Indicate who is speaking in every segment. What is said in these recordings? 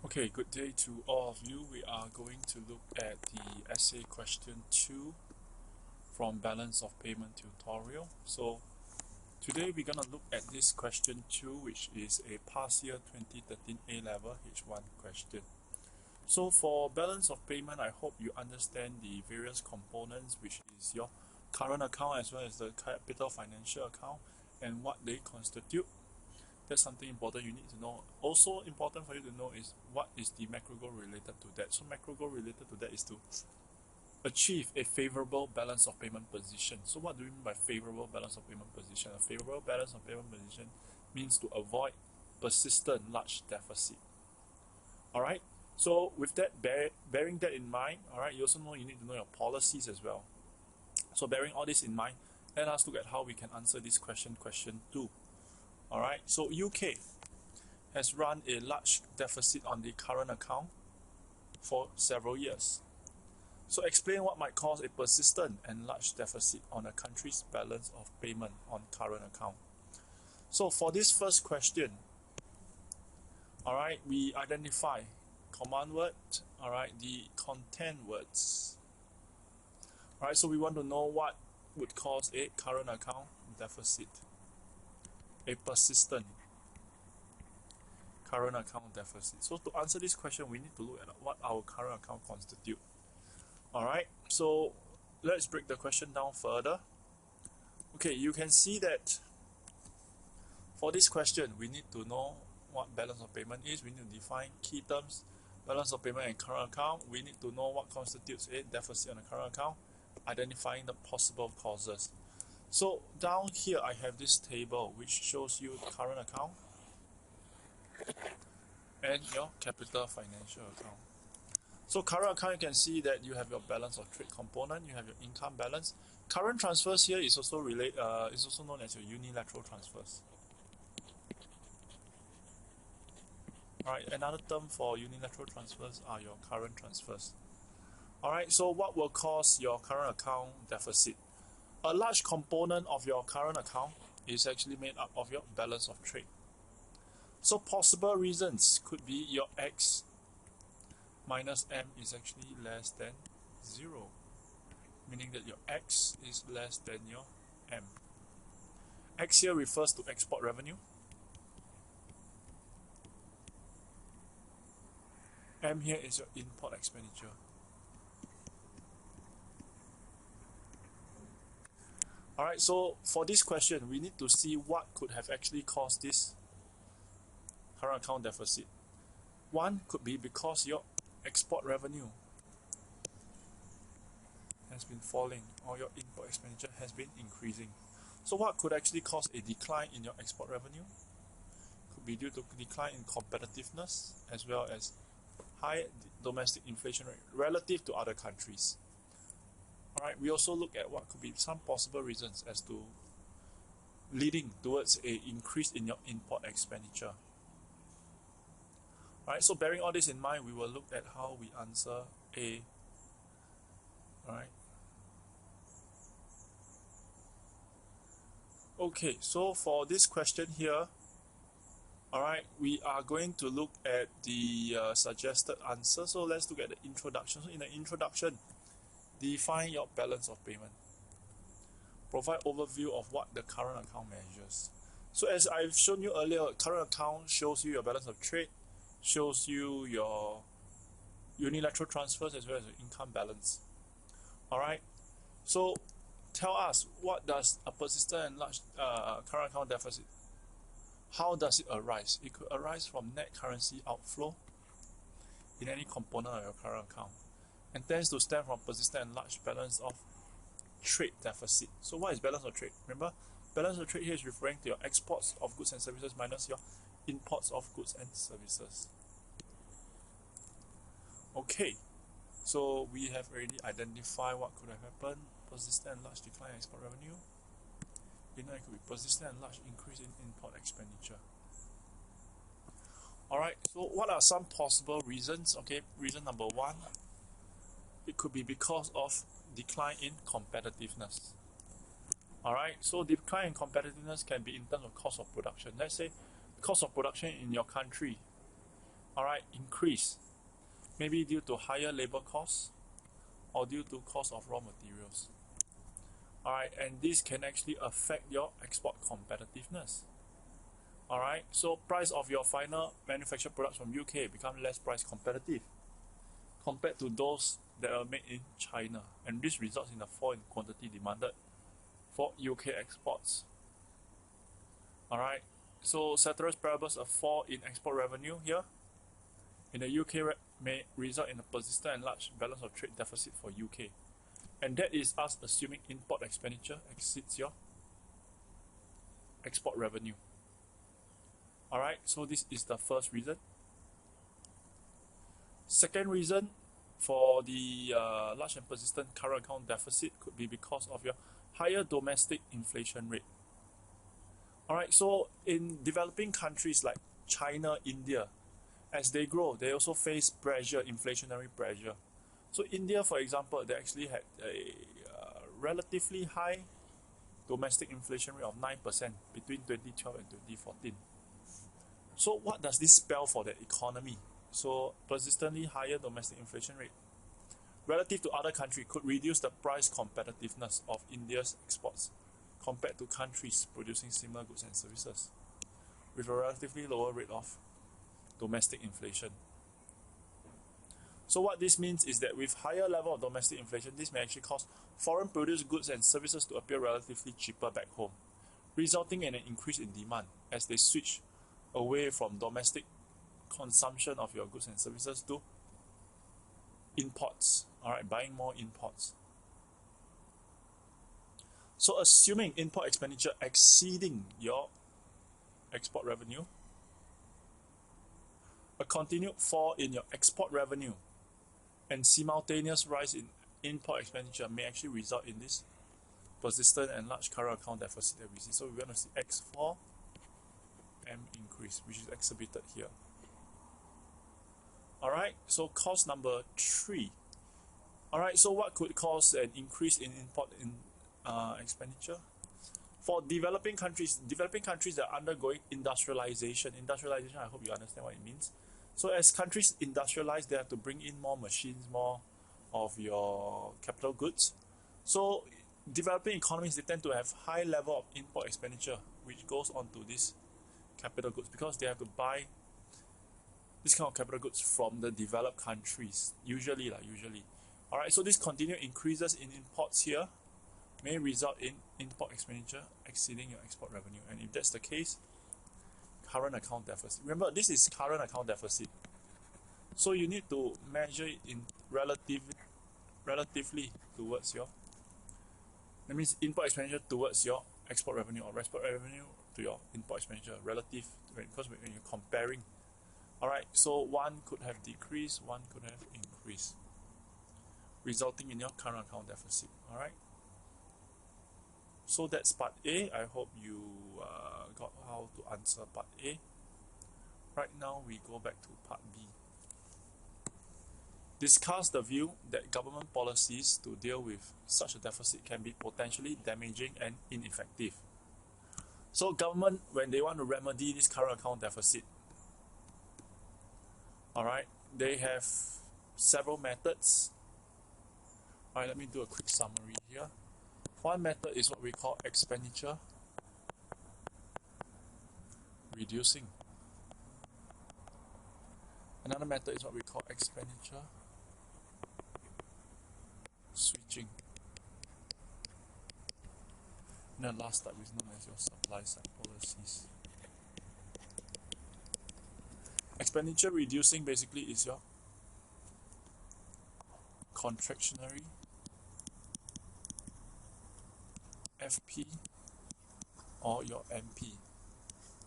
Speaker 1: Okay, good day to all of you. We are going to look at the essay question 2 from balance of payment tutorial. So today we're going to look at this question 2, which is a past year 2013 A-level H1 question. So for balance of payment, I hope you understand the various components, which is your current account as well as the capital financial account and what they constitute. That's something important you need to know. Also important for you to know is what is the macro goal related to that. So macro goal related to that is to achieve a favorable balance of payment position. So what do we mean by favorable balance of payment position? A favorable balance of payment position means to avoid persistent large deficit. Alright, so with that, bearing that in mind, alright, you also know you need to know your policies as well. So bearing all this in mind, let us look at how we can answer this question 2. Alright, so UK has run a large deficit on the current account for several years. So explain what might cause a persistent and large deficit on a country's balance of payment on current account. So for this first question, alright, we identify command word, alright, the content words. Alright, so we want to know what would cause a current account deficit. A persistent current account deficit. So to answer this question, we need to look at what our current account constitute. Alright, so let's break the question down further. Okay, you can see that for this question, we need to know what balance of payment is. We need to define key terms, balance of payment and current account. We need to know what constitutes a deficit on the current account, identifying the possible causes. So down here I have this table which shows you the current account and your capital financial account. So current account, you can see that you have your balance of trade component, you have your income balance. Current transfers here is also is also known as your unilateral transfers. Alright, another term for unilateral transfers are your current transfers. Alright, so what will cause your current account deficit? A large component of your current account is actually made up of your balance of trade. So possible reasons could be your X minus M is actually less than 0, meaning that your X is less than your M. X here refers to export revenue. M here is your import expenditure. Alright, so for this question, we need to see what could have actually caused this current account deficit. One could be because your export revenue has been falling or your import expenditure has been increasing. So what could actually cause a decline in your export revenue? Could be due to decline in competitiveness as well as high domestic inflation rate relative to other countries. Alright, we also look at what could be some possible reasons as to leading towards an increase in your import expenditure. Alright, so bearing all this in mind, we will look at how we answer A. Alright. Okay, so for this question here, alright, we are going to look at the suggested answer. So let's look at the introduction. So in the introduction, define your balance of payment. Provide overview of what the current account measures. So as I've shown you earlier, current account shows you your balance of trade, shows you your unilateral transfers as well as your income balance. Alright, so tell us, what does a persistent and large current account deficit, how does it arise? It could arise from net currency outflow in any component of your current account and tends to stem from persistent and large balance of trade deficit. So what is balance of trade? Remember, balance of trade here is referring to your exports of goods and services minus your imports of goods and services. Okay, so we have already identified what could have happened. Persistent and large decline in export revenue. It could be persistent and large increase in import expenditure. Alright, so what are some possible reasons? Okay, reason number 1, it could be because of decline in competitiveness. Alright, so decline in competitiveness can be in terms of cost of production. Let's say cost of production in your country alright, increase. Maybe due to higher labor costs or due to cost of raw materials. Alright, and this can actually affect your export competitiveness. Alright, so price of your final manufactured products from UK become less price competitive compared to those that are made in China, and this results in a fall in quantity demanded for UK exports. Alright, so ceteris paribus, a fall in export revenue here in the UK may result in a persistent and large balance of trade deficit for UK. And that is us assuming import expenditure exceeds your export revenue. Alright, so this is the first reason. Second reason for the large and persistent current account deficit could be because of your higher domestic inflation rate. Alright, so in developing countries like China, India, as they grow, they also face pressure, inflationary pressure. So India, for example, they actually had a relatively high domestic inflation rate of 9% between 2012 and 2014. So what does this spell for the economy? So persistently higher domestic inflation rate relative to other countries could reduce the price competitiveness of India's exports compared to countries producing similar goods and services with a relatively lower rate of domestic inflation. So what this means is that with higher level of domestic inflation, this may actually cause foreign produced goods and services to appear relatively cheaper back home, resulting in an increase in demand as they switch away from domestic consumption of your goods and services to imports, alright, buying more imports. So assuming import expenditure exceeding your export revenue, a continued fall in your export revenue and simultaneous rise in import expenditure may actually result in this persistent and large current account deficit that we see. So we're going to see X fall, M increase, which is exhibited here. Alright, so cause number 3. Alright, so what could cause an increase in import expenditure? For developing countries that are undergoing industrialization, I hope you understand what it means. So as countries industrialize, they have to bring in more machines, more of your capital goods. So developing economies, they tend to have high level of import expenditure, which goes on to these capital goods because they have to buy this kind of capital goods from the developed countries, usually. Alright, so this continued increases in imports here may result in import expenditure exceeding your export revenue. And if that's the case, current account deficit. Remember, this is current account deficit. So you need to measure it in relatively towards your, that means import expenditure towards your export revenue or export revenue to your import expenditure relative, because when you're comparing. Alright, so one could have decreased, one could have increased, resulting in your current account deficit. Alright. So that's part A. I hope you got how to answer part A. Right now we go back to part B. Discuss the view that government policies to deal with such a deficit can be potentially damaging and ineffective. So government, when they want to remedy this current account deficit, alright, they have several methods. Alright, let me do a quick summary here. One method is what we call expenditure reducing. Another method is what we call expenditure switching. And the last type is known as your supply side policies. Expenditure reducing basically is your contractionary FP or your MP.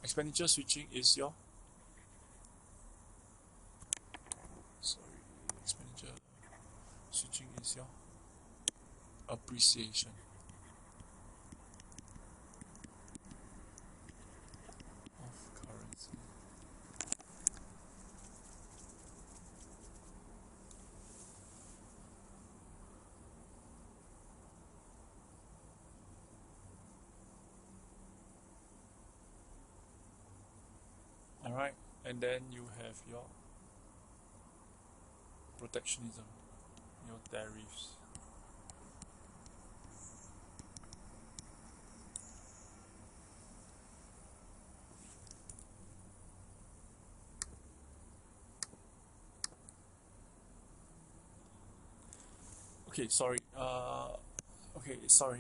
Speaker 1: Expenditure switching is your expenditure switching is your appreciation of currency. Alright, and then you have your protectionism, your tariffs. Okay, sorry.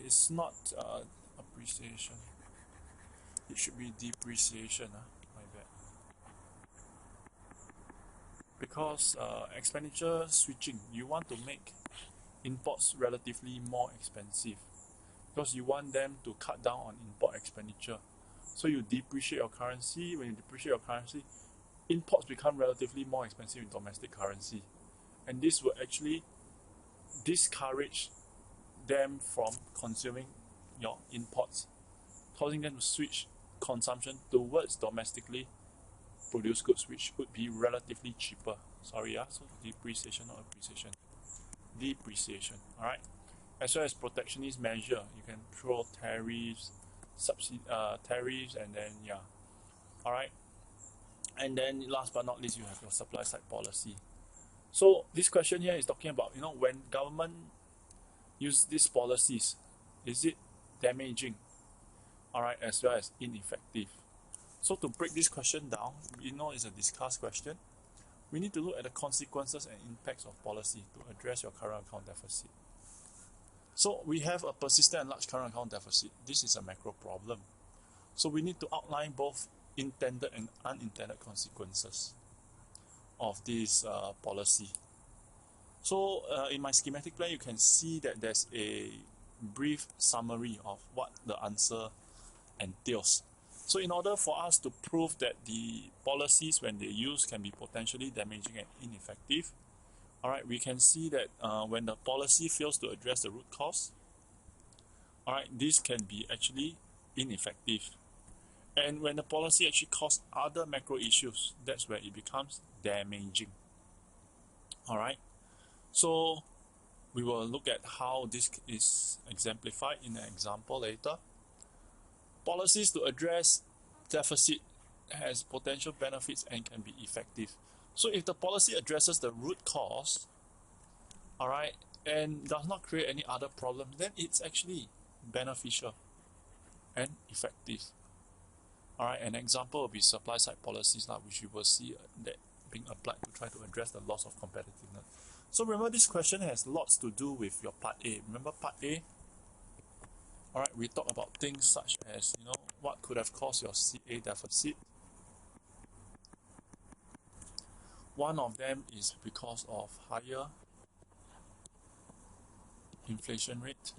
Speaker 1: It's not appreciation. It should be depreciation. My bad. Because expenditure switching, you want to make imports relatively more expensive because you want them to cut down on import expenditure. So you depreciate your currency. When you depreciate your currency, imports become relatively more expensive in domestic currency, and this will actually discourage them from consuming your imports, causing them to switch consumption towards domestically produced goods, which would be relatively cheaper. Sorry, so depreciation, not appreciation. Depreciation, alright? As well as protectionist measure, you can throw tariffs, tariffs, and then alright? And then last but not least, you have your supply side policy. So this question here is talking about, when government use these policies, is it damaging, alright, as well as ineffective? So to break this question down, it's a discussed question. We need to look at the consequences and impacts of policy to address your current account deficit. So we have a persistent and large current account deficit. This is a macro problem. So we need to outline both intended and unintended consequences of this policy. So in my schematic plan, you can see that there's a brief summary of what the answer entails. So in order for us to prove that the policies, when they use, can be potentially damaging and ineffective, alright, we can see that when the policy fails to address the root cause, alright, this can be actually ineffective. And when the policy actually causes other macro issues, that's where it becomes damaging. Alright, so we will look at how this is exemplified in an example later. Policies to address deficit has potential benefits and can be effective. So if the policy addresses the root cause, alright, and does not create any other problem, then it's actually beneficial and effective. Alright, an example will be supply side policies, which you will see that being applied to try to address the loss of competitiveness. So remember, this question has lots to do with your part A. Remember part A? Alright, we talk about things such as, what could have caused your CA deficit. One of them is because of higher inflation rate.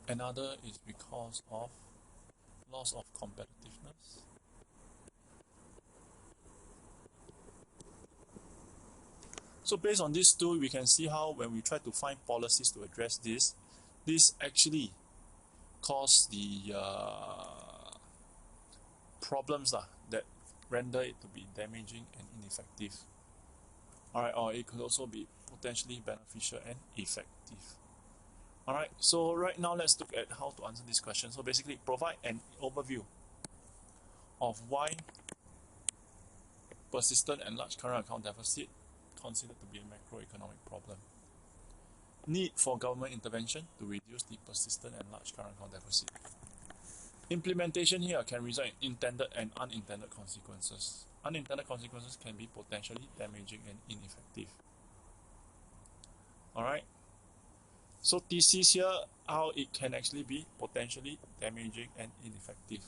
Speaker 1: Another is because of loss of competitiveness. So based on these two, we can see how when we try to find policies to address this actually cause the problems that render it to be damaging and ineffective. Alright, or it could also be potentially beneficial and effective. Alright, so right now let's look at how to answer this question. So basically, provide an overview of why persistent and large current account deficit considered to be a macroeconomic problem. Need for government intervention to reduce the persistent and large current account deficit. Implementation here can result in intended and unintended consequences. Unintended consequences can be potentially damaging and ineffective. Alright, so thesis here, how it can actually be potentially damaging and ineffective.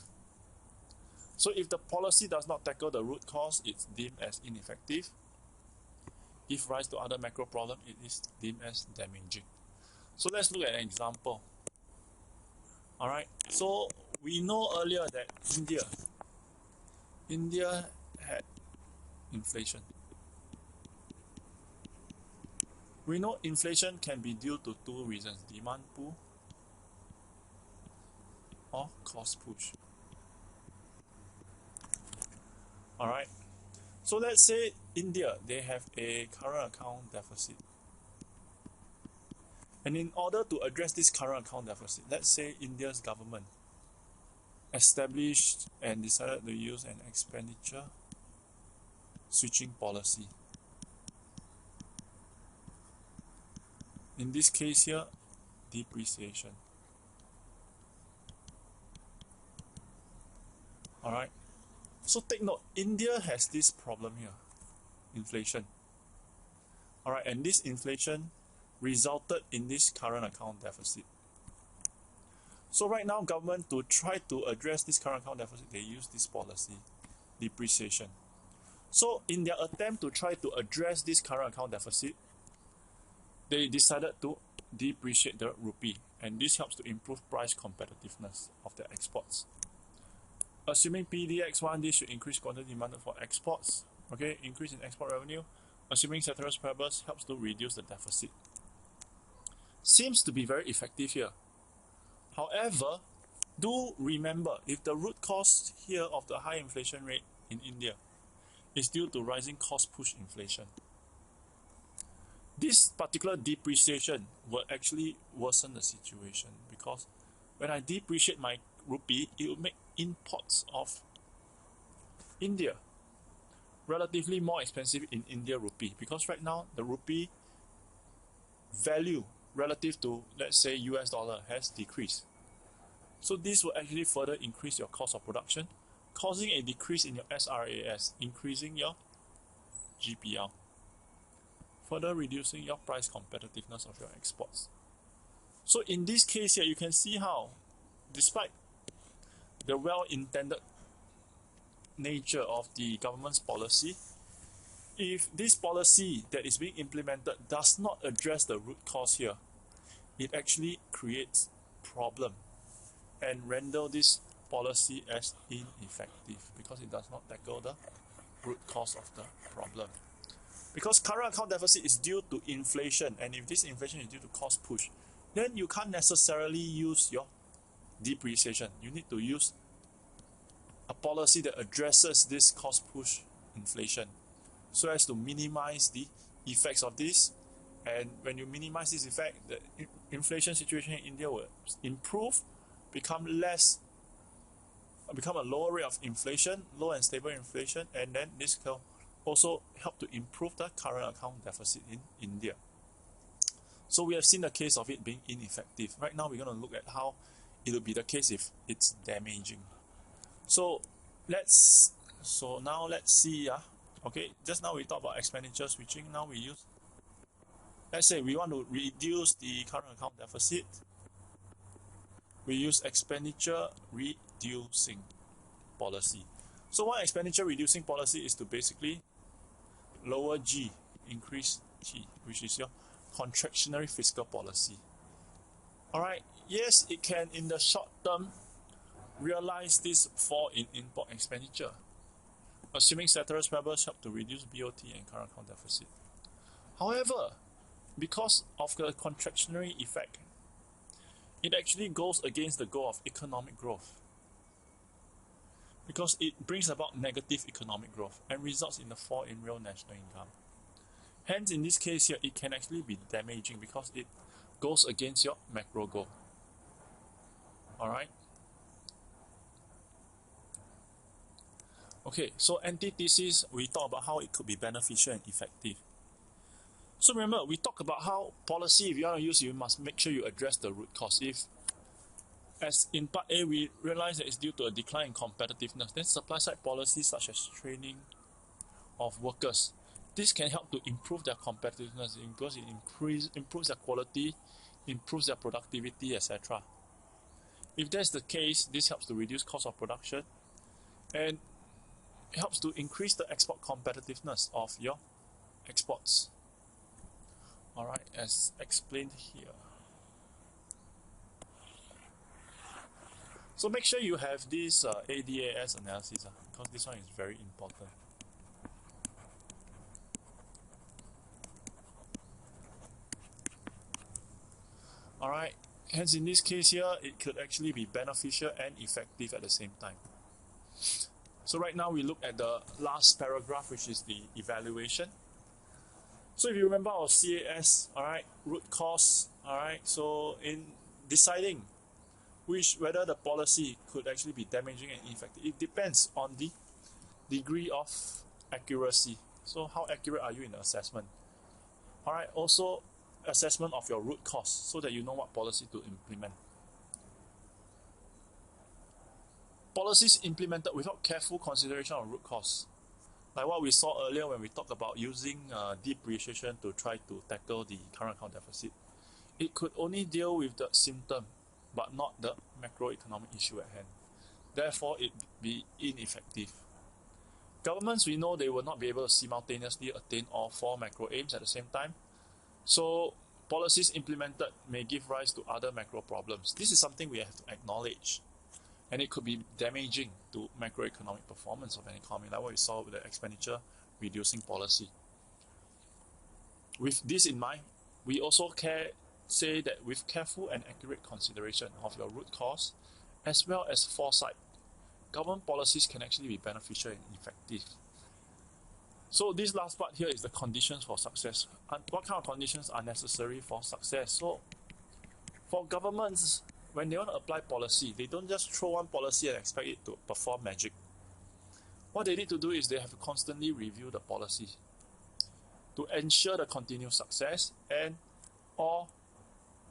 Speaker 1: So if the policy does not tackle the root cause, it's deemed as ineffective. Give rise to other macro problems, it is deemed as damaging. So let's look at an example. Alright, so we know earlier that India had inflation. We know inflation can be due to two reasons: demand pull or cost push. Alright, so let's say India, they have a current account deficit. And in order to address this current account deficit, let's say India's government established and decided to use an expenditure switching policy. In this case here, depreciation. Alright, so take note, India has this problem here, inflation. Alright, and this inflation resulted in this current account deficit. So right now, government, to try to address this current account deficit, they use this policy, depreciation. So in their attempt to try to address this current account deficit, they decided to depreciate the rupee, and this helps to improve price competitiveness of their exports. Assuming PDX1, this should increase quantity demanded for exports. Okay, increase in export revenue. Assuming ceteris paribus helps to reduce the deficit. Seems to be very effective here. However, do remember, if the root cause here of the high inflation rate in India is due to rising cost push inflation, this particular depreciation will actually worsen the situation, because when I depreciate my rupee, it will make imports of India relatively more expensive in India rupee, because right now the rupee value relative to, let's say, US dollar has decreased. So this will actually further increase your cost of production, causing a decrease in your SRAS, increasing your GPL, further reducing your price competitiveness of your exports. So in this case here, you can see how, despite the well-intended nature of the government's policy, if this policy that is being implemented does not address the root cause here, it actually creates problem and render this policy as ineffective, because it does not tackle the root cause of the problem. Because current account deficit is due to inflation, and if this inflation is due to cost push, then you can't necessarily use your depreciation. You need to use a policy that addresses this cost push inflation, so as to minimize the effects of this. And when you minimize this effect, the inflation situation in India will improve, become a lower rate of inflation, low and stable inflation, and then this will also help to improve the current account deficit in India. So we have seen the case of it being ineffective. Right now we're going to look at how it will be the case if it's damaging. So now let's see. Okay, just now we talked about expenditure switching. Now we use, let's say we want to reduce the current account deficit. We use expenditure reducing policy. So one expenditure reducing policy is to basically lower G, increase T, which is your contractionary fiscal policy. Alright, yes, it can in the short term realize this fall in import expenditure, assuming ceteris paribus help to reduce BOT and current account deficit. However, because of the contractionary effect, it actually goes against the goal of economic growth, because it brings about negative economic growth and results in a fall in real national income. Hence, in this case here, it can actually be damaging because it goes against your macro goal. Alright? Okay, so antithesis, we talk about how it could be beneficial and effective. So remember, we talk about how policy, if you want to use, you must make sure you address the root cause. If, as in part A, we realize that it's due to a decline in competitiveness, then supply side policies such as training of workers, this can help to improve their competitiveness because it improves their quality, improves their productivity, etc. If that's the case, this helps to reduce cost of production and helps to increase the export competitiveness of your exports. Alright, as explained here. So make sure you have this ADAS analysis, because this one is very important. Alright, hence in this case here, it could actually be beneficial and effective at the same time. So right now we look at the last paragraph, which is the evaluation. So if you remember our CAS, alright, root cause, alright, so in deciding whether the policy could actually be damaging and ineffective. It depends on the degree of accuracy. So how accurate are you in the assessment? Alright, also assessment of your root cause so that you know what policy to implement. Policies implemented without careful consideration of root cause, like what we saw earlier when we talked about using depreciation to try to tackle the current account deficit. It could only deal with the symptom, but not the macroeconomic issue at hand. Therefore, it be ineffective. Governments, we know they will not be able to simultaneously attain all four macro aims at the same time. So, policies implemented may give rise to other macro problems. This is something we have to acknowledge. And it could be damaging to macroeconomic performance of an economy, like what we saw with the expenditure reducing policy. With this in mind, we also say that with careful and accurate consideration of your root cause, as well as foresight, government policies can actually be beneficial and effective. So this last part here is the conditions for success. And what kind of conditions are necessary for success? So for governments, when they want to apply policy, they don't just throw one policy and expect it to perform magic. What they need to do is they have to constantly review the policy to ensure the continued success, and or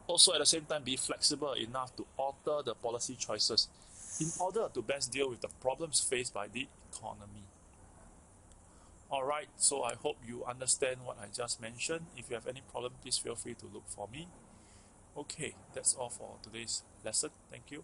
Speaker 1: also at the same time be flexible enough to alter the policy choices in order to best deal with the problems faced by the economy. Alright, so I hope you understand what I just mentioned. If you have any problem, please feel free to look for me. Okay, that's all for today's lesson. Thank you.